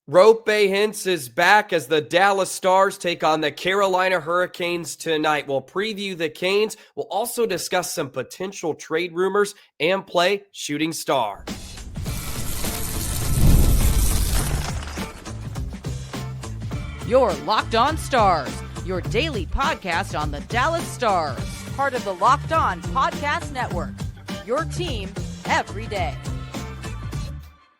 Roope Hintz is back as the Dallas Stars take on the Carolina Hurricanes tonight. We'll preview the Canes. We'll also discuss some potential trade rumors and play Shooting Star. You're Locked On Stars, your daily podcast on the Dallas Stars. Part of the Locked On Podcast Network, your team every day.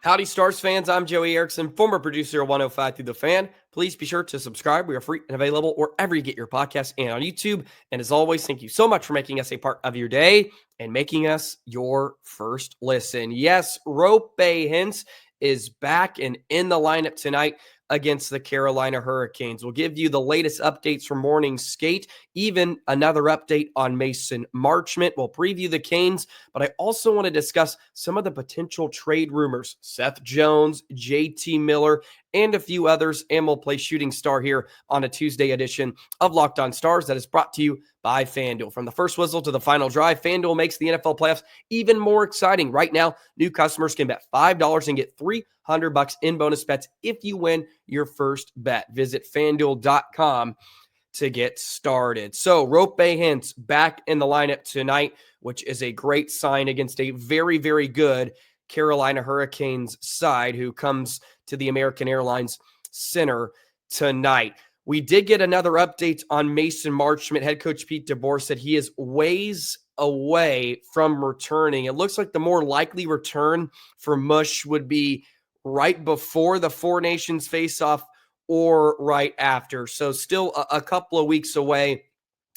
Howdy, Stars fans. I'm Joey Erickson, former producer of 105 Through the Fan. Please be sure to subscribe. We are free and available wherever you get your podcasts and on YouTube. And as always, thank you so much for making us a part of your day and making us your first listen. Yes, Roope Hintz is back and in the lineup tonight against the Carolina Hurricanes. We'll give you the latest updates from morning skate, even another update on Mason Marchment. We'll preview the Canes, but I also want to discuss some of the potential trade rumors. Seth Jones, J.T. Miller, and a few others, and we'll play Shooting Star here on a Tuesday edition of Locked On Stars that is brought to you by FanDuel. From the first whistle to the final drive, FanDuel makes the NFL playoffs even more exciting. Right now, new customers can bet $5 and get $300 in bonus bets if you win your first bet. Visit FanDuel.com to get started. So, Roope Hintz back in the lineup tonight, which is a great sign against a very, very good Carolina Hurricanes side who comes to the American Airlines Center tonight. We did get another update on Mason Marchment. Head coach Pete DeBoer said he is ways away from returning. It looks like the more likely return for Mush would be right before the Four Nations face-off or right after. So still a couple of weeks away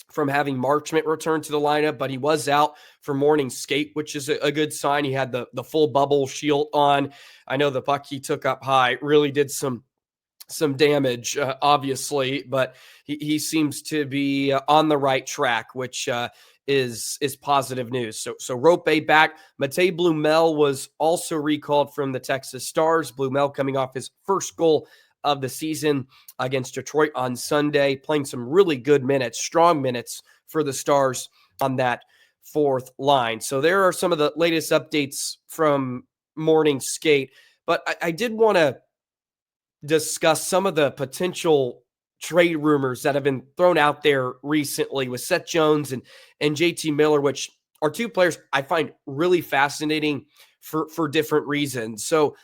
from having Marchment return to the lineup, but he was out for morning skate, which is a good sign. He had the full bubble shield on. I know the puck he took up high really did some damage, obviously, but he seems to be on the right track, which is positive news. So Roope back. Matej Blumel was also recalled from the Texas Stars. Blumel coming off his first goal of the season against Detroit on Sunday, playing some really good minutes, strong minutes for the Stars on that fourth line. So there are some of the latest updates from morning skate, but I did want to discuss some of the potential trade rumors that have been thrown out there recently with Seth Jones and J.T. Miller, which are two players I find really fascinating for different reasons. So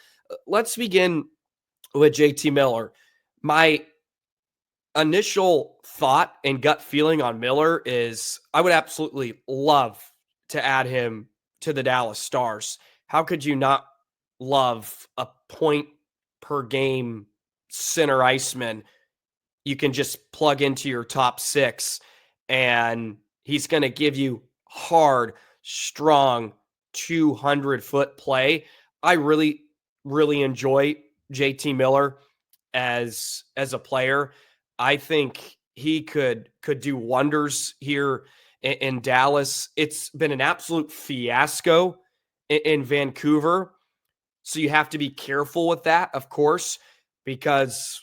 let's begin with J.T. Miller. My initial thought and gut feeling on Miller is I would absolutely love to add him to the Dallas Stars. How could you not love a point per game center iceman you can just plug into your top six, and he's going to give you hard, strong 200-foot play? I really, really enjoy J.T. Miller as a player. I think he could do wonders here in Dallas. It's been an absolute fiasco in Vancouver, so you have to be careful with that, of course, because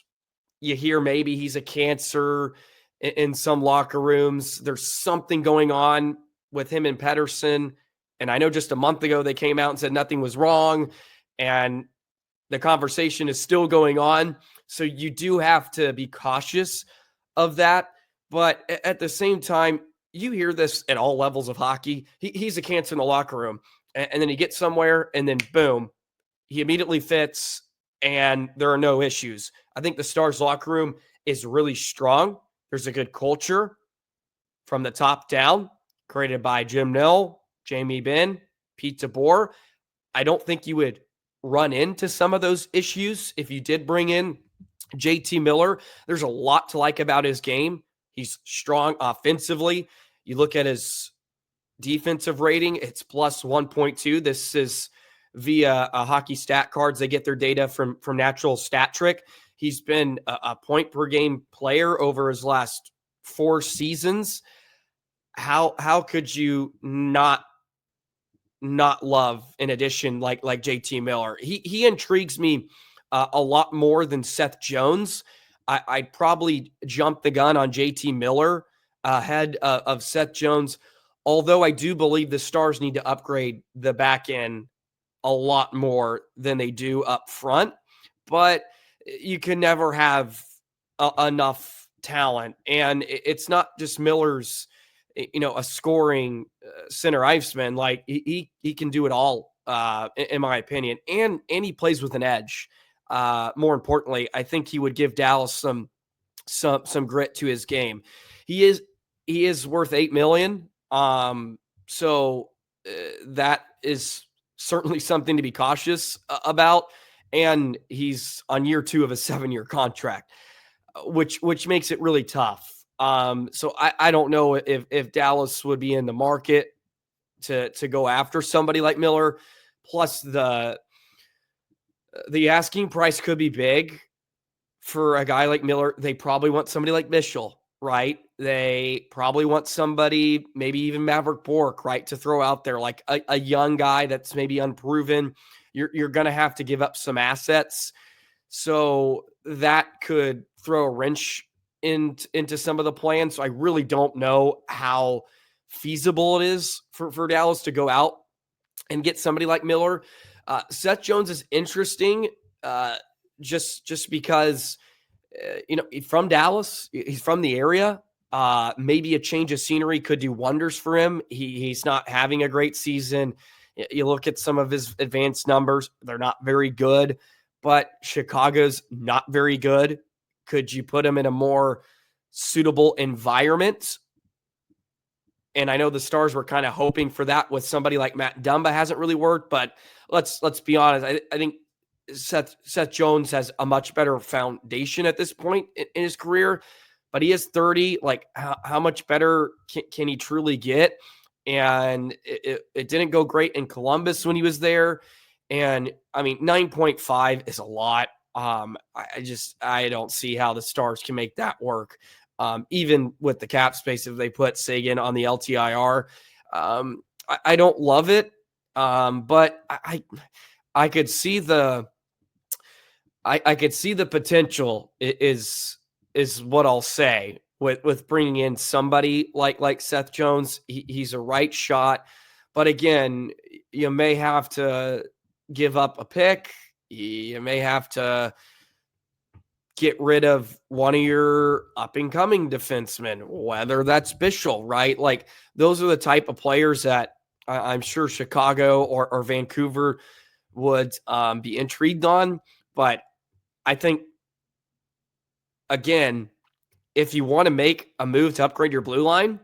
you hear maybe he's a cancer in some locker rooms. There's something going on with him and Pettersson. And I know just a month ago they came out and said nothing was wrong, and the conversation is still going on. So you do have to be cautious of that. But at the same time, you hear this at all levels of hockey. He's a cancer in the locker room. And then he gets somewhere and then boom, he immediately fits and there are no issues. I think the Stars locker room is really strong. There's a good culture from the top down, created by Jim Nill, Jamie Benn, Pete DeBoer. I don't think you would run into some of those issues if you did bring in J.T. Miller. There's a lot to like about his game. He's strong offensively. You look at his defensive rating, it's plus 1.2. This is via Hockey Stat Cards. They get their data from Natural Stat Trick. He's been a point per game player over his last 4 seasons. How could you not love an addition like JT Miller? He intrigues me a lot more than Seth Jones. I'd probably jump the gun on JT Miller ahead of Seth Jones, although I do believe the Stars need to upgrade the back end a lot more than they do up front. But you can never have enough talent. And it's not just Miller's, a scoring center iceman. Like he can do it all, in my opinion. And he plays with an edge. More importantly, I think he would give Dallas some grit to his game. He is worth $8 million. So that is certainly something to be cautious about. And he's on year 2 of a 7-year contract, which makes it really tough. So I don't know if Dallas would be in the market to go after somebody like Miller. Plus the asking price could be big for a guy like Miller. They probably want somebody like Bischel, right? They probably want somebody, maybe even Maverick Bork, right, to throw out there, like a young guy that's maybe unproven. You're going to have to give up some assets. So that could throw a wrench into some of the plans. So I really don't know how feasible it is for Dallas to go out and get somebody like Miller. Seth Jones is interesting, just because he's from Dallas, he's from the area. Maybe a change of scenery could do wonders for him. He's not having a great season. You look at some of his advanced numbers; they're not very good. But Chicago's not very good. Could you put him in a more suitable environment? And I know the Stars were kind of hoping for that with somebody like Matt Dumba. Hasn't really worked, but let's be honest. I think Seth Jones has a much better foundation at this point in his career, but he is 30. Like, how much better can he truly get? And it didn't go great in Columbus when he was there. And I mean, 9.5 is a lot. I don't see how the Stars can make that work. Even with the cap space, if they put Sagan on the LTIR, I don't love it. But I could see the potential is what I'll say with bringing in somebody like Seth Jones. He's a right shot, but again, you may have to give up a pick. You may have to get rid of one of your up-and-coming defensemen, whether that's Bischel, right? Like, those are the type of players that I'm sure Chicago or Vancouver would be intrigued on. But I think, again, if you want to make a move to upgrade your blue line,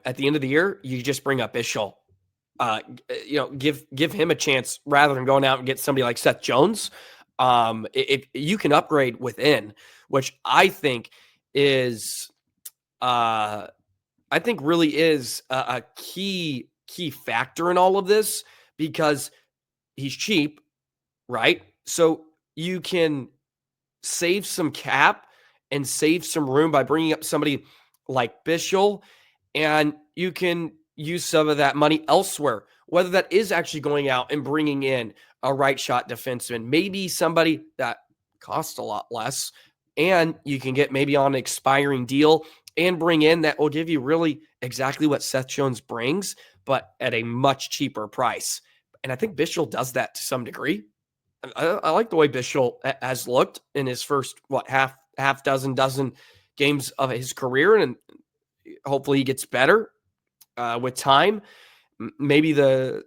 at the end of the year, you just bring up Bischel. Give him a chance rather than going out and get somebody like Seth Jones. If you can upgrade within, which I think is, really is a key factor in all of this, because he's cheap, right? So you can save some cap and save some room by bringing up somebody like Bischel, and you can use some of that money elsewhere, whether that is actually going out and bringing in a right shot defenseman, maybe somebody that costs a lot less, and you can get maybe on an expiring deal and bring in that will give you really exactly what Seth Jones brings, but at a much cheaper price. And I think Bischel does that to some degree. I like the way Bischel has looked in his first, half dozen games of his career, and hopefully he gets better with time. Maybe the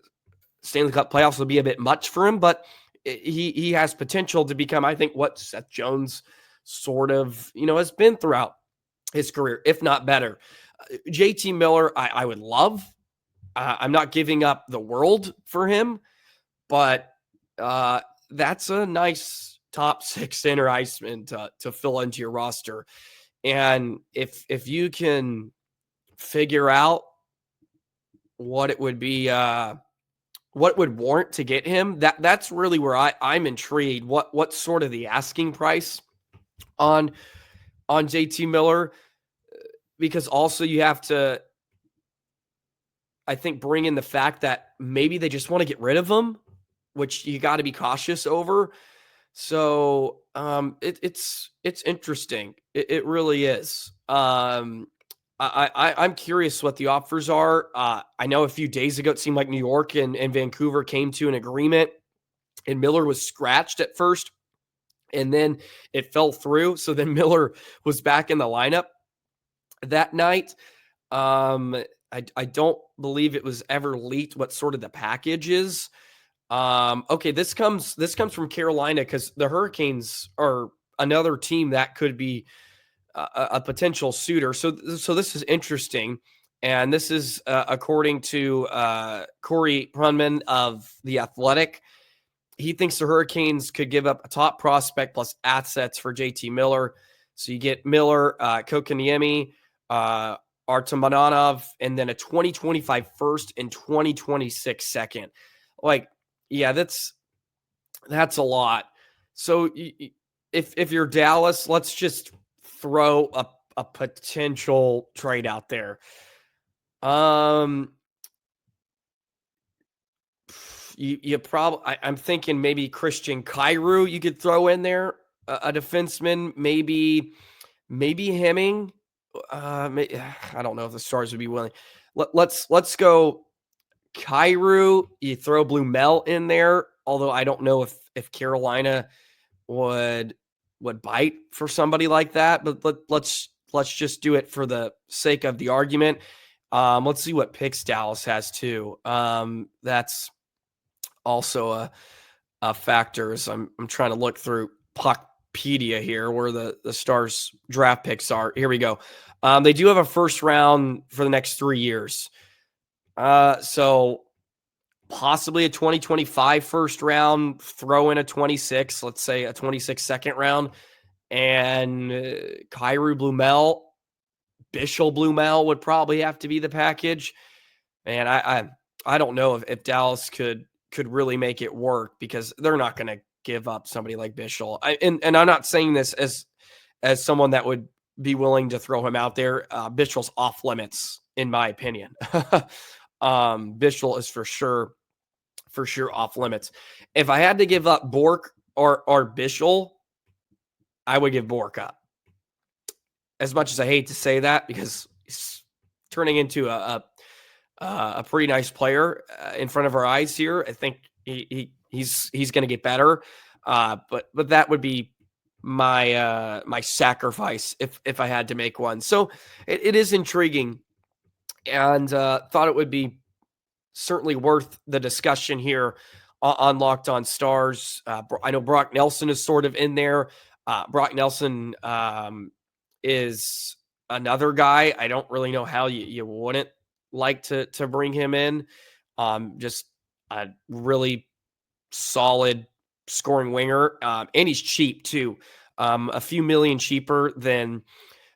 Stanley Cup playoffs will be a bit much for him, but he has potential to become, I think, what Seth Jones sort of, has been throughout his career, if not better. J.T. Miller, I would love. I'm not giving up the world for him, but that's a nice top 6 center iceman to fill into your roster. And if you can figure out what it would be, what would warrant to get him, that's really where I'm intrigued. What's sort of the asking price on JT Miller? Because also you have to, I think, bring in the fact that maybe they just want to get rid of him, which you got to be cautious over. So it's interesting. It really is. I'm curious what the offers are. I know a few days ago, it seemed like New York and Vancouver came to an agreement, and Miller was scratched at first. and then it fell through. So then Miller was back in the lineup that night. I don't believe it was ever leaked what sort of the package is. Okay, this comes from Carolina, because the Hurricanes are another team that could be a potential suitor. So this is interesting, and this is according to Corey Prunman of The Athletic. He thinks the Hurricanes could give up a top prospect plus assets for JT Miller. So you get Miller, Kokaniemi, Artemanov, and then a 2025 first and 2026 second. Like, yeah, that's a lot. So if you're Dallas, let's just throw a potential trade out there. You probably, I'm thinking maybe Christian Kyrou you could throw in there, a defenseman, maybe Hemming. I don't know if the Stars would be willing. Let's go Kyrou. You throw Blumel in there, although I don't know if Carolina would bite for somebody like that. But let's just do it for the sake of the argument. Let's see what picks Dallas has too. That's also a factor. As I'm trying to look through Puckpedia here, where the Stars draft picks are. Here we go. They do have a first round for the next 3 years. So possibly a 2025 first round, throw in a 26, let's say a 26 second round, and Kyrou, Blumel, Bischel, Blumel would probably have to be the package. And I don't know if Dallas could really make it work, because they're not going to give up somebody like Bischel. And I'm not saying this as someone that would be willing to throw him out there. Bischel's off limits, in my opinion. Bischel is for sure off limits. If I had to give up Bork or Bischel, I would give Bork up. As much as I hate to say that, because he's turning into a pretty nice player in front of our eyes here. I think he's going to get better. But that would be my sacrifice if I had to make one. So it is intriguing, and thought it would be certainly worth the discussion here on Locked On Stars. I know Brock Nelson is sort of in there. Brock Nelson is another guy. I don't really know how you wouldn't like to bring him in. Just a really solid scoring winger. And he's cheap too. A few million cheaper than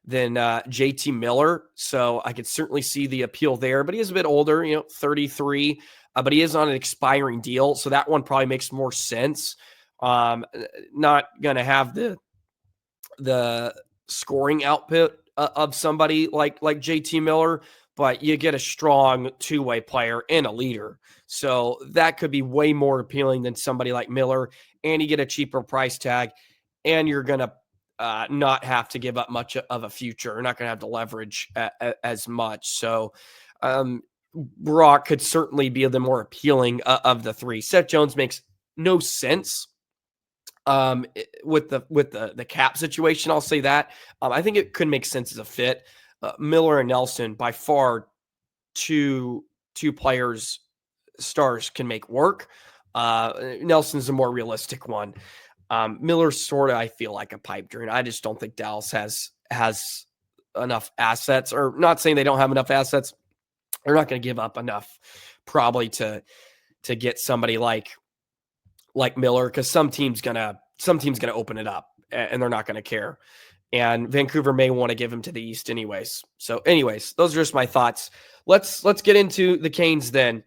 JT Miller. So I could certainly see the appeal there, but he is a bit older, 33, but he is on an expiring deal. So that one probably makes more sense. Not going to have the scoring output of somebody like JT Miller, but you get a strong two-way player and a leader. So that could be way more appealing than somebody like Miller, and you get a cheaper price tag, and you're going to not have to give up much of a future. You're not going to have to leverage as much. So Brock could certainly be the more appealing of the three. Seth Jones makes no sense with the cap situation. I'll say that. I think it could make sense as a fit. Miller and Nelson, by far, two players Stars can make work. Nelson's a more realistic one. Miller's sort of, I feel like, a pipe dream. I just don't think Dallas has enough assets, or not saying they don't have enough assets. They're not going to give up enough probably to get somebody like Miller, because some team's gonna open it up and they're not going to care. And Vancouver may want to give him to the East anyways. So anyways, those are just my thoughts. Let's get into the Canes then.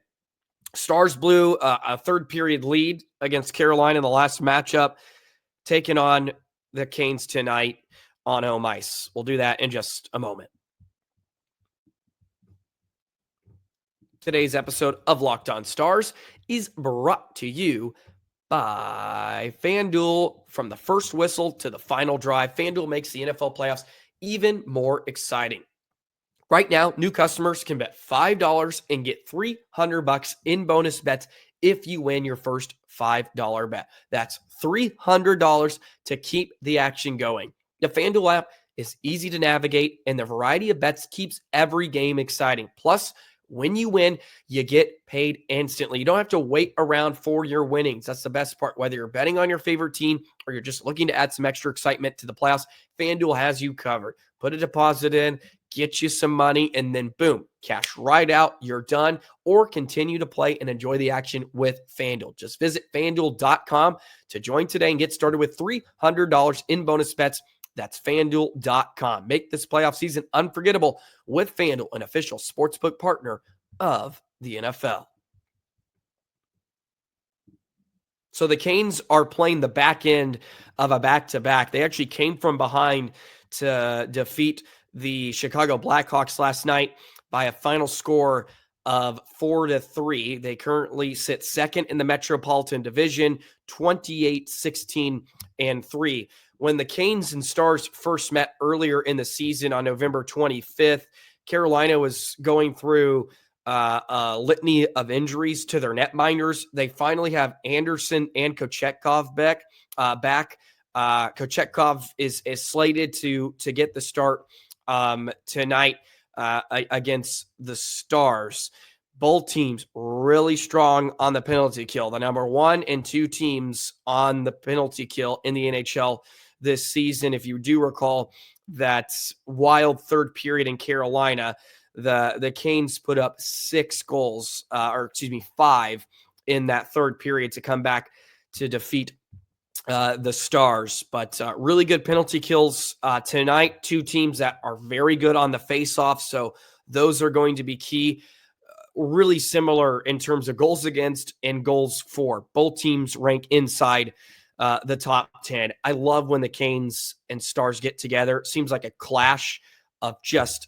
Stars blew a third period lead against Carolina in the last matchup, taking on the Canes tonight on home ice. We'll do that in just a moment. Today's episode of Locked On Stars is brought to you by FanDuel. From the first whistle to the final drive, FanDuel makes the NFL playoffs even more exciting. Right now, new customers can bet $5 and get $300 in bonus bets if you win your first $5 bet. That's $300 to keep the action going. The FanDuel app is easy to navigate, and the variety of bets keeps every game exciting. Plus, when you win, you get paid instantly. You don't have to wait around for your winnings. That's the best part. Whether you're betting on your favorite team or you're just looking to add some extra excitement to the playoffs, FanDuel has you covered. Put a deposit in, get you some money, and then boom, cash right out. You're done. Or continue to play and enjoy the action with FanDuel. Just visit FanDuel.com to join today and get started with $300 in bonus bets. That's FanDuel.com. Make this playoff season unforgettable with FanDuel, an official sportsbook partner of the NFL. So the Canes are playing the back end of a back-to-back. They actually came from behind to defeat the Chicago Blackhawks last night by a final score of 4-3. They currently sit second in the Metropolitan Division, 28-16-3. When the Canes and Stars first met earlier in the season on November 25th, Carolina was going through a litany of injuries to their netminders. They finally have Anderson and Kochetkov back. Kochetkov is slated to get the start tonight against the Stars. Both teams really strong on the penalty kill. The number 1 and 2 teams on the penalty kill in the NHL this season. If you do recall that wild third period in Carolina, the Canes put up 5 in that third period to come back to defeat the Stars. But really good penalty kills tonight. 2 teams that are very good on the face-off, so those are going to be key. Really similar in terms of goals against and goals for. Both teams rank inside the top 10. I love when the Canes and Stars get together. It seems like a clash of just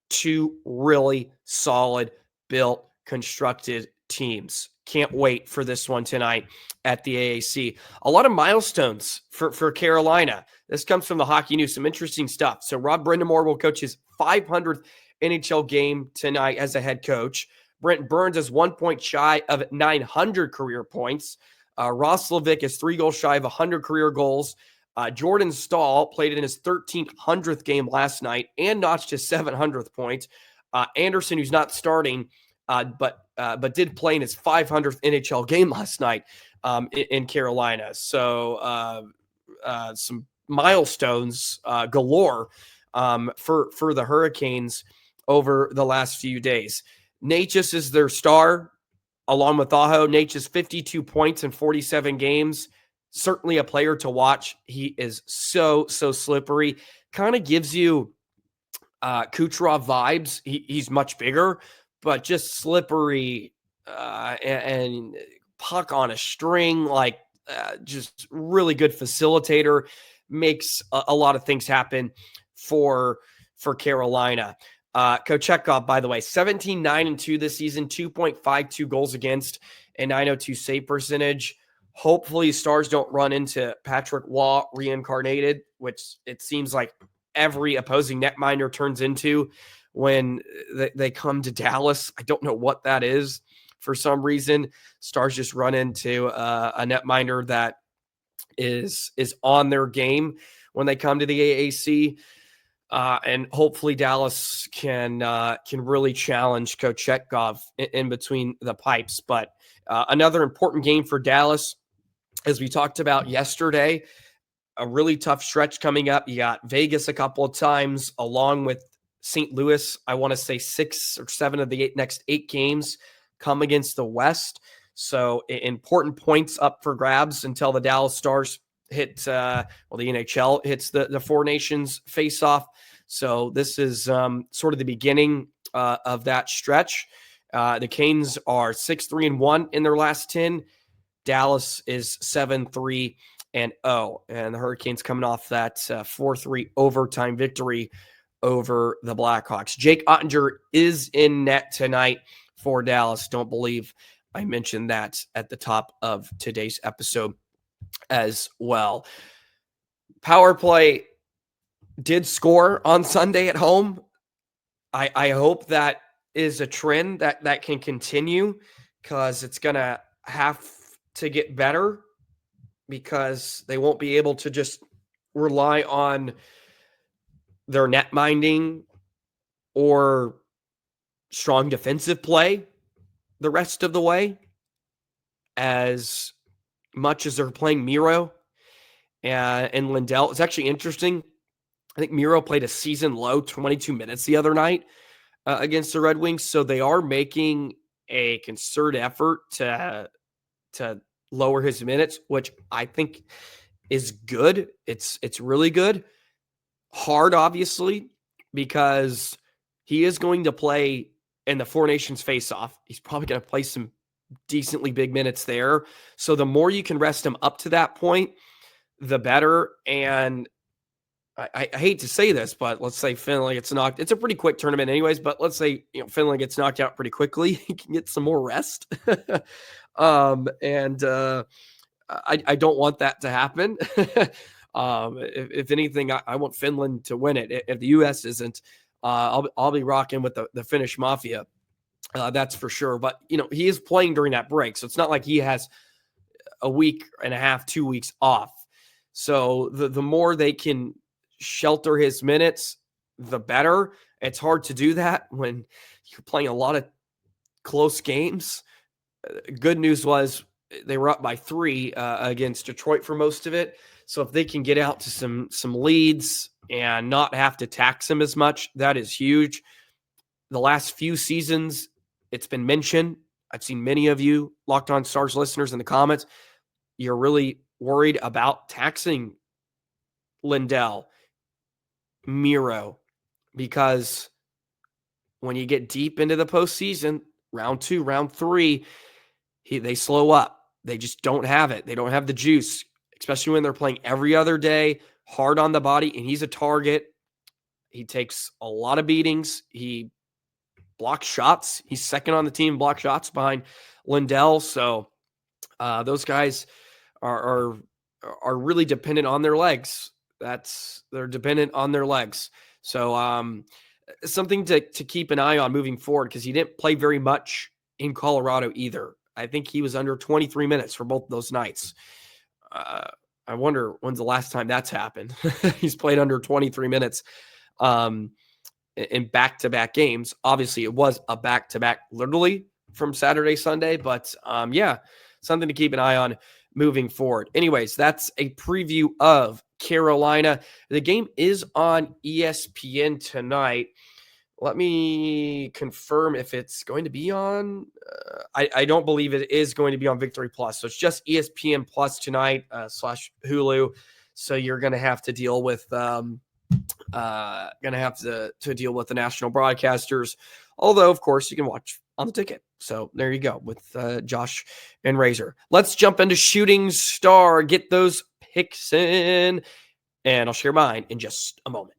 2 really solid, built, constructed teams. Can't wait for this one tonight at the AAC. A lot of milestones for Carolina. This comes from the Hockey News. Some interesting stuff. So Rob Brindamore will coach his 500th NHL game tonight as a head coach. Brent Burns is 1 point shy of 900 career points. Roslovic is 3 goals shy of 100 career goals. Jordan Stahl played in his 1,300th game last night and notched his 700th point. Anderson, who's not starting, but did play in his 500th NHL game last night in Carolina. So some milestones galore for the Hurricanes over the last few days. Natchez is their star, along with Aho. Natchez 52 points in 47 games. Certainly a player to watch. He is so slippery. Kind of gives you Kucherov vibes. He's much bigger, but just slippery and puck on a string, just really good facilitator. Makes a lot of things happen for Carolina. Kochetkov, by the way, 17-9-2 this season, 2.52 goals against and 902 save percentage. Hopefully Stars don't run into Patrick Waugh reincarnated, which it seems like every opposing netminder turns into when they come to Dallas. I don't know what that is. For some reason, Stars just run into a netminder that is on their game when they come to the AAC. And hopefully Dallas can really challenge Kochetkov in between the pipes. But another important game for Dallas, as we talked about yesterday, a really tough stretch coming up. You got Vegas a couple of times, along with St. Louis. I want to say 6 or 7 of the next 8 games come against the West. So important points up for grabs until the Dallas Stars hit, the NHL hits the Four Nations face-off. So this is sort of the beginning of that stretch. The Canes are 6-3-1 in their last 10. Dallas is 7-3-0. And the Hurricanes coming off that 4-3 overtime victory over the Blackhawks. Jake Ottinger is in net tonight for Dallas. Don't believe I mentioned that at the top of today's episode as well. Power play did score on Sunday at home. I hope that is a trend that can continue, because it's going to have to get better because they won't be able to just rely on their net minding or strong defensive play the rest of the way as much as they're playing Miro and Lindell. It's actually interesting. I think Miro played a season low 22 minutes the other night against the Red Wings. So they are making a concerted effort to lower his minutes, which I think is good. It's really good. Hard, obviously, because he is going to play in the Four Nations face-off. He's probably going to play some decently big minutes there. So the more you can rest him up to that point, the better. And I hate to say this, but let's say Finley gets knocked. It's a pretty quick tournament anyways, but let's say Finley gets knocked out pretty quickly. He can get some more rest. I don't want that to happen. If anything, I want Finland to win it. If the U.S. isn't, I'll be rocking with the Finnish Mafia. That's for sure. But, he is playing during that break. So it's not like he has a week and a half, 2 weeks off. So the more they can shelter his minutes, the better. It's hard to do that when you're playing a lot of close games. Good news was they were up by 3 against Detroit for most of it. So if they can get out to some leads and not have to tax him as much, that is huge. The last few seasons, it's been mentioned. I've seen many of you Locked On Stars listeners in the comments. You're really worried about taxing Lindell, Miro, because when you get deep into the postseason, round 2, round 3, they slow up. They just don't have it. They don't have the juice, especially when they're playing every other day, hard on the body, and he's a target. He takes a lot of beatings. He blocks shots. He's second on the team, block shots behind Lindell. So those guys are really dependent on their legs. They're dependent on their legs. So something to keep an eye on moving forward, because he didn't play very much in Colorado either. I think he was under 23 minutes for both those nights. I wonder when's the last time that's happened. He's played under 23 minutes in back-to-back games. Obviously, it was a back-to-back literally from Saturday, Sunday. But, something to keep an eye on moving forward. Anyways, that's a preview of Carolina. The game is on ESPN tonight. Let me confirm if it's going to be on. I don't believe it is going to be on Victory Plus. So it's just ESPN Plus tonight / Hulu. So you're going to have to deal with to deal with the national broadcasters. Although, of course, you can watch on the ticket. So there you go with Josh and Razor. Let's jump into Shooting Star. Get those picks in, and I'll share mine in just a moment.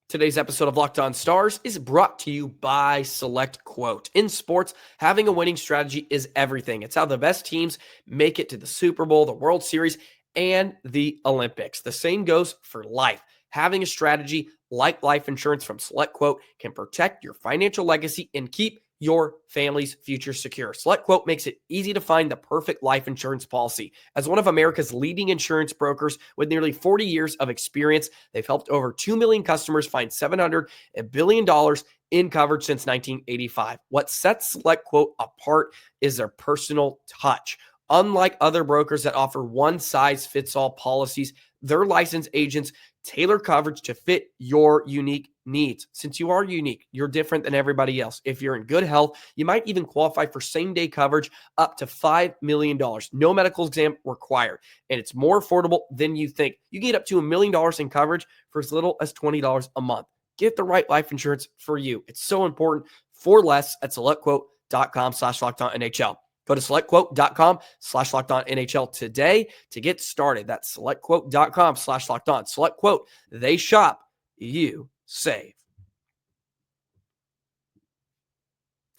Today's episode of Locked On Stars is brought to you by Select Quote. In sports, having a winning strategy is everything. It's how the best teams make it to the Super Bowl, the World Series, and the Olympics. The same goes for life. Having a strategy like life insurance from Select Quote can protect your financial legacy and keep your family's future secure. Select Quote makes it easy to find the perfect life insurance policy. As one of America's leading insurance brokers with nearly 40 years of experience, they've helped over 2 million customers find $700 billion in coverage since 1985. What sets Select Quote apart is their personal touch. Unlike other brokers that offer one-size-fits-all policies, their licensed agents tailor coverage to fit your unique needs. Since you are unique, you're different than everybody else. If you're in good health, you might even qualify for same-day coverage up to $5 million. No medical exam required. And it's more affordable than you think. You get up to $1 million in coverage for as little as $20 a month. Get the right life insurance for you. It's so important. For less at selectquote.com/LockedOnNHL. Go to selectquote.com/LockedOnNHL today to get started. That's selectquote.com/LockedOn. Select Quote. They shop, you save.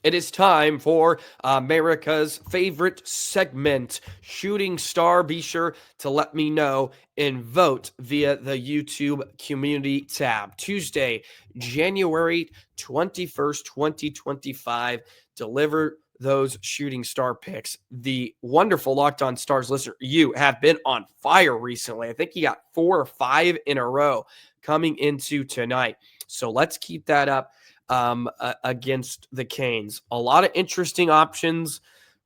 It is time for America's favorite segment, Shooting Star. Be sure to let me know and vote via the YouTube community tab. Tuesday, January 21st, 2025. Deliver those shooting star picks. The wonderful Locked On Stars listener, you have been on fire recently. I think you got 4 or 5 in a row coming into tonight. So let's keep that up against the Canes. A lot of interesting options.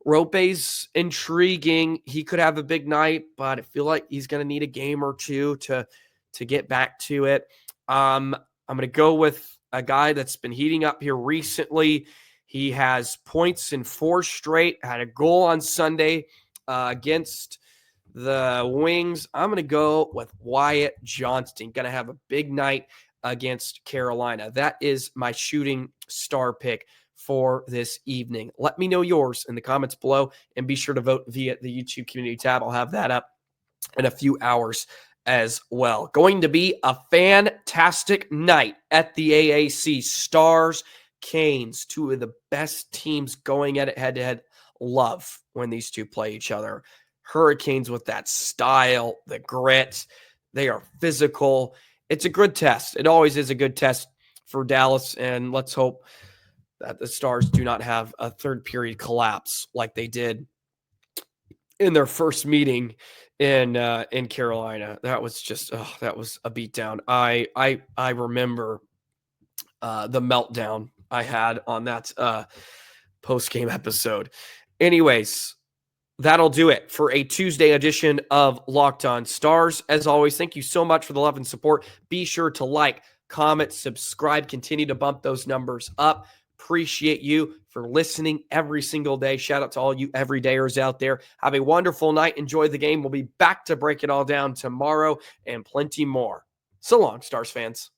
Roope's intriguing. He could have a big night, but I feel like he's going to need a game or two to get back to it. I'm going to go with a guy that's been heating up here recently. He has points in 4 straight, had a goal on Sunday against the Wings. I'm going to go with Wyatt Johnston. Going to have a big night against Carolina. That is my shooting star pick for this evening. Let me know yours in the comments below, and be sure to vote via the YouTube community tab. I'll have that up in a few hours as well. Going to be a fantastic night at the AAC. Stars, Canes, 2 of the best teams going at it head-to-head. Love when these two play each other. Hurricanes with that style, the grit. They are physical. It's a good test. It always is a good test for Dallas, and let's hope that the Stars do not have a third period collapse like they did in their first meeting in Carolina. That was just that was a beatdown. I remember the meltdown I had on that post-game episode. Anyways, that'll do it for a Tuesday edition of Locked On Stars. As always, thank you so much for the love and support. Be sure to like, comment, subscribe, continue to bump those numbers up. Appreciate you for listening every single day. Shout out to all you everydayers out there. Have a wonderful night. Enjoy the game. We'll be back to break it all down tomorrow and plenty more. So long, Stars fans.